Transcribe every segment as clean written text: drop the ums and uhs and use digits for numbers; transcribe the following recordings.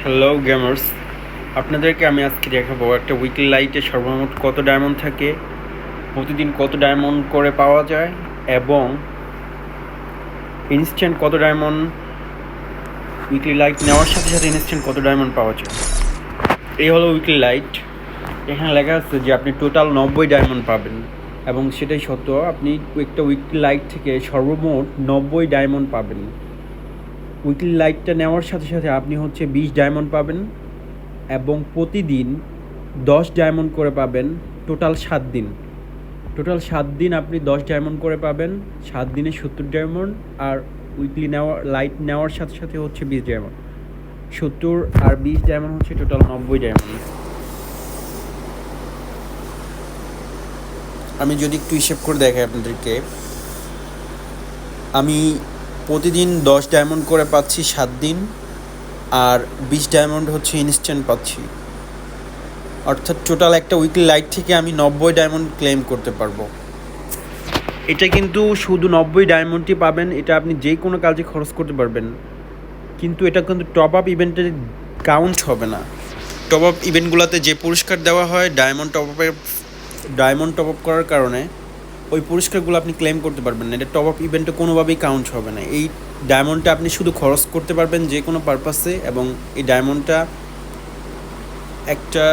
Hello gamers, আপনাদেরকে আমি আজকে দেখাবো একটা উইকলি লাইটে সর্বমোট কত ডায়মন্ড থাকে, প্রতিদিন কত ডায়মন্ড করে পাওয়া যায় এবং ইনস্ট্যান্ট কত ডায়মন্ড উইকলি লাইট নেওয়ার সাথে সাথে ইনস্ট্যান্ট কত ডায়মন্ড পাওয়া যায়। এই হলো উইকলি লাইট। এখানে লেখা আছে যে আপনি টোটাল 90 ডায়মন্ড পাবেন এবং সেটাই সত্য, আপনি একটা উইকলি লাইট থেকে সর্বমোট 90 ডায়মন্ড পাবেন। উইকলি লাইটটা নেওয়ার সাথে সাথে আপনি 20 ডায়মন্ড পাবেন এবং প্রতিদিন 10 ডায়মন্ড করে পাবেন। টোটাল 7 দিন আপনি 10 ডায়মন্ড করে পাবেন। 7 দিনে 70 ডায়মন্ড, আর উইকলি লাইট নেওয়ার সাথে সাথে 20 ডায়মন্ড। 70 আর 20 ডায়মন্ড টোটাল 90 ডায়মন্ড। আমি যদি একটু হিসেব করে দেখাই আপনাদেরকে, আমি প্রতিদিন 10 ডায়মন্ড করে পাচ্ছি 7 দিন, আর 20 ডায়মন্ড ইনস্ট্যান্ট পাচ্ছি। অর্থাৎ টোটাল একটা উইকলি লাইট থেকে আমি 90 ডায়মন্ড ক্লেম করতে পারবো। এটা কিন্তু শুধু 90 ডায়মন্ডই পাবেন, এটা আপনি যে কোনো কাজে খরচ করতে পারবেন, কিন্তু এটা কিন্তু টপ আপ ইভেন্টে কাউন্ট হবে না। টপ আপ ইভেন্টগুলোতে যে পুরস্কার দেওয়া হয় ডায়মন্ড টপ আপ করার কারণে, ওই পুরস্কারগুলো আপনি ক্লেম করতে পারবেন না। এটা টপ আপ ইভেন্টে কোনোভাবেই কাউন্ট হবে না। এই ডায়মন্ডটা আপনি শুধু খরচ করতে পারবেন যে কোনো পারপাসে, এবং এই ডায়মন্ডটা একটা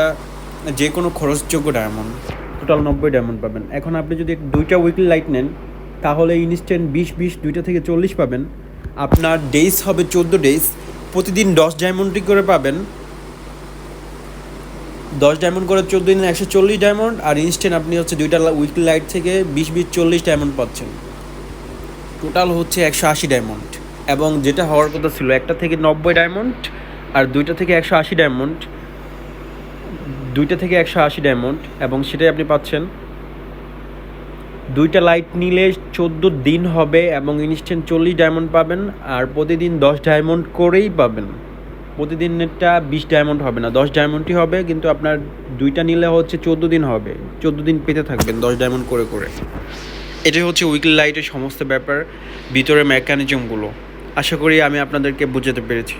যে কোনো খরচযোগ্য ডায়মন্ড। টোটাল 90 ডায়মন্ড পাবেন। এখন আপনি যদি 2টা উইকলি লাইট নেন তাহলে ইনস্ট্যান্ট 20 2টা থেকে 40 পাবেন। আপনার ডেইজ হবে 14 ডেইজ, প্রতিদিন 10 ডায়মন্ডই করে পাবেন। 10 ডায়মন্ড করে 14 দিন 140 ডায়মন্ড, আর ইনস্ট্যান্ট আপনি 2টা উইকলি লাইট থেকে 20 40 ডায়মন্ড পাচ্ছেন। Total 180 diamond. এবং যেটা হওয়ার কথা ছিল, একটা থেকে 90 ডায়মন্ড আর 2টা থেকে 180 ডায়মন্ড, 2টা থেকে 180 ডায়মন্ড, এবং সেটাই আপনি পাচ্ছেন। 2টা লাইট নিলে 14 দিন হবে এবং ইনস্ট্যান্ট 40 ডায়মন্ড পাবেন, আর প্রতিদিন 10 ডায়মন্ড করেই পাবেন। প্রতিদিনেরটা 20 ডায়মন্ড হবে না, 10 ডায়মন্ডই হবে, কিন্তু আপনার 2টা নিলে 14 দিন হবে। 14 দিন পেতে থাকবেন 10 ডায়মন্ড করে করে। এটাই উইকলি লাইটের সমস্ত ব্যাপার, ভিতরে মেকানিজমগুলো। আশা করি আমি আপনাদেরকে বুঝাতে পেরেছি।